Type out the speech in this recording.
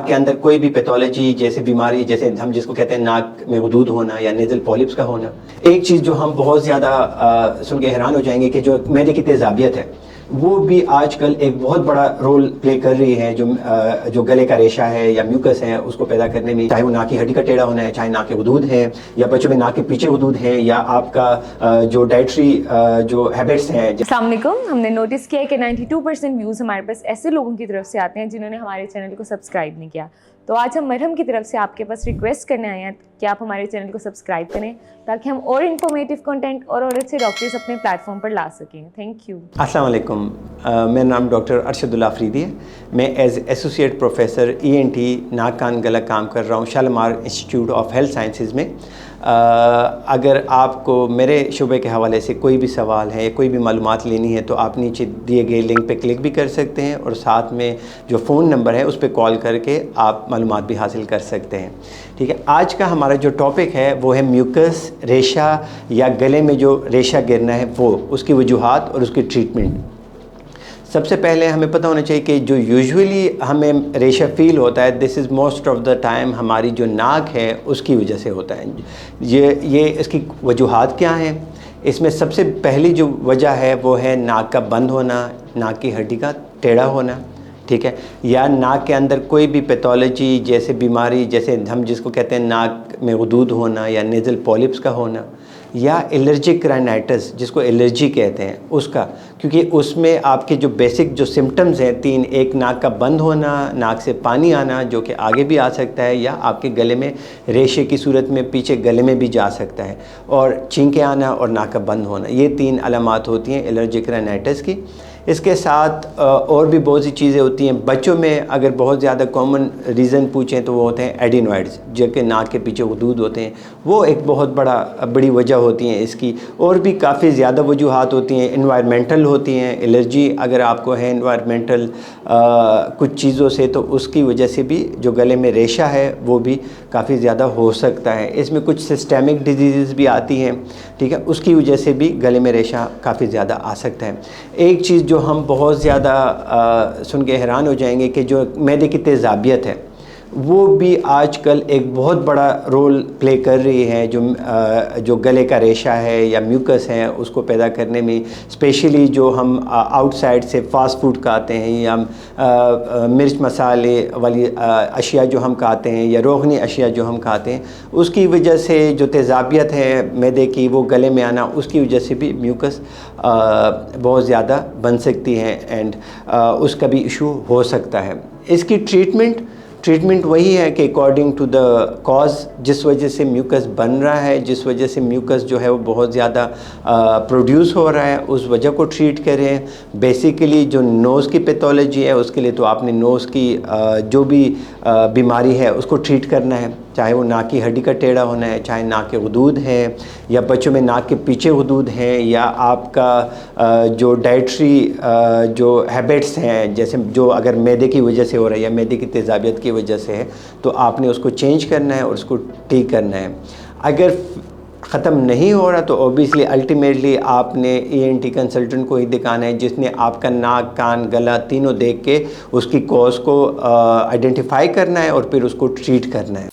کے اندر کوئی بھی پیتھولوجی جیسے بیماری جیسے ہم جس کو کہتے ہیں ناک میں غدود ہونا یا نیزل پولیپس کا ہونا، ایک چیز جو ہم بہت زیادہ سن کے حیران ہو جائیں گے کہ جو معدے کی تیزابیت ہے وہ بھی آج کل ایک بہت بڑا رول پلے کر رہی ہے، جو گلے کا ریشہ ہے یا میوکس ہے اس کو پیدا کرنے میں، چاہے وہ ناک کی ہڈی کا ٹیڑھا ہونا ہے، چاہے ناک کے غدود ہیں یا بچوں میں ناک کے پیچھے غدود ہیں، یا آپ کا جو ڈائٹری جو ہیبٹس ہیں۔ السلام علیکم۔ ہم نے نوٹس کیا ہے کہ 92% ویوز ہمارے پاس ایسے لوگوں کی طرف سے آتے ہیں جنہوں نے ہمارے چینل کو سبسکرائب نہیں کیا، تو آج ہم مرہم کی طرف سے آپ کے پاس ریکویسٹ کرنے آئے ہیں کہ آپ ہمارے چینل کو سبسکرائب کریں تاکہ ہم اور انفارمیٹیو کنٹینٹ اور اچھے ڈاکٹرز اپنے پلیٹ فارم پر لا سکیں۔ Thank you. السلام علیکم، میرا نام ڈاکٹر ارشد اللہ آفریدی ہے۔ میں ایز ایسوسیٹ پروفیسر ENT ناک کان گلا کام کر رہا ہوں Shalimar institute of health sciences میں۔ اگر آپ کو میرے شعبے کے حوالے سے کوئی بھی سوال ہے یا کوئی بھی معلومات لینی ہے تو آپ نیچے دیے گئے لنک پہ کلک بھی کر سکتے ہیں، اور ساتھ میں جو فون نمبر ہے اس پہ کال کر کے آپ معلومات بھی حاصل کر سکتے ہیں۔ ٹھیک ہے، آج کا ہمارا جو ٹاپک ہے وہ ہے میوکس، ریشہ یا گلے میں جو ریشہ گرنا ہے وہ، اس کی وجوہات اور اس کی ٹریٹمنٹ۔ سب سے پہلے ہمیں پتہ ہونا چاہیے کہ جو یوزولی ہمیں ریشہ فیل ہوتا ہے this is most of the time ہماری جو ناک ہے اس کی وجہ سے ہوتا ہے۔ یہ اس کی وجوہات کیا ہیں؟ اس میں سب سے پہلی جو وجہ ہے وہ ہے ناک کا بند ہونا، ناک کی ہڈی کا ٹیڑھا ہونا، ٹھیک ہے، یا ناک کے اندر کوئی بھی پیتھولوجی جیسے بیماری جیسے ہم جس کو کہتے ہیں ناک میں غدود ہونا یا نیزل پولیپس کا ہونا، یا الرجک رائنائٹس جس کو الرجی کہتے ہیں اس کا، کیونکہ اس میں آپ کے جو بیسک جو سمٹمز ہیں تین، ایک ناک کا بند ہونا، ناک سے پانی آنا جو کہ آگے بھی آ سکتا ہے یا آپ کے گلے میں ریشے کی صورت میں پیچھے گلے میں بھی جا سکتا ہے، اور چھینکیں آنا اور ناک کا بند ہونا، یہ تین علامات ہوتی ہیں الرجک رائنائٹس کی۔ اس کے ساتھ اور بھی بہت سی چیزیں ہوتی ہیں۔ بچوں میں اگر بہت زیادہ کامن ریزن پوچھیں تو وہ ہوتے ہیں ایڈینوائڈز جو کہ ناک کے پیچھے غدود ہوتے ہیں، وہ ایک بہت بڑی وجہ ہوتی ہیں اس کی۔ اور بھی کافی زیادہ وجوہات ہوتی ہیں، انوائرمنٹل ہوتی ہیں، الرجی اگر آپ کو ہے انوائرمنٹل کچھ چیزوں سے تو اس کی وجہ سے بھی جو گلے میں ریشہ ہے وہ بھی کافی زیادہ ہو سکتا ہے۔ اس میں کچھ سسٹیمک ڈیزیزز بھی آتی ہیں، ٹھیک ہے، اس کی وجہ سے بھی گلے میں ریشہ کافی زیادہ آ سکتا ہے۔ ایک چیز جو ہم بہت زیادہ سن کے حیران ہو جائیں گے کہ جو معدے کی تیزابیت ہے وہ بھی آج کل ایک بہت بڑا رول پلے کر رہی ہے، جو گلے کا ریشہ ہے یا میوکس ہے اس کو پیدا کرنے میں، اسپیشلی جو ہم آؤٹ سائڈ سے فاسٹ فوڈ کھاتے ہیں یا مرچ مسالے والی اشیاء جو ہم کھاتے ہیں یا روغنی اشیاء جو ہم کھاتے ہیں، اس کی وجہ سے جو تیزابیت ہے معدے کی وہ گلے میں آنا، اس کی وجہ سے بھی میوکس بہت زیادہ بن سکتی ہے اینڈ اس کا بھی ایشو ہو سکتا ہے۔ اس کی ٹریٹمنٹ وہی ہے کہ اکارڈنگ ٹو دا کاز، جس وجہ سے میوکس بن رہا ہے، جس وجہ سے میوکس جو ہے وہ بہت زیادہ پروڈیوس ہو رہا ہے، اس وجہ کو ٹریٹ کریں۔ بیسیکلی جو نوز کی پیتھولوجی ہے اس کے لیے تو آپ نے نوز کی جو بھی بیماری ہے اس کو ٹریٹ کرنا ہے، چاہے وہ ناک کی ہڈی کا ٹیڑھا ہونا ہے، چاہے ناک کے غدود ہیں یا بچوں میں ناک کے پیچھے غدود ہیں، یا آپ کا جو ڈائٹری جو ہیبٹس ہیں جیسے جو اگر معدے کی وجہ سے ہو رہا ہے یا معدے کی تیزابیت کی وجہ سے ہے تو آپ نے اس کو چینج کرنا ہے اور اس کو ٹھیک کرنا ہے۔ اگر ختم نہیں ہو رہا تو اوبیسلی الٹیمیٹلی آپ نے ENT کنسلٹنٹ کو ہی دکھانا ہے جس نے آپ کا ناک کان گلا تینوں دیکھ کے اس کی کاز کو آئیڈینٹیفائی کرنا ہے اور پھر اس کو ٹریٹ کرنا ہے۔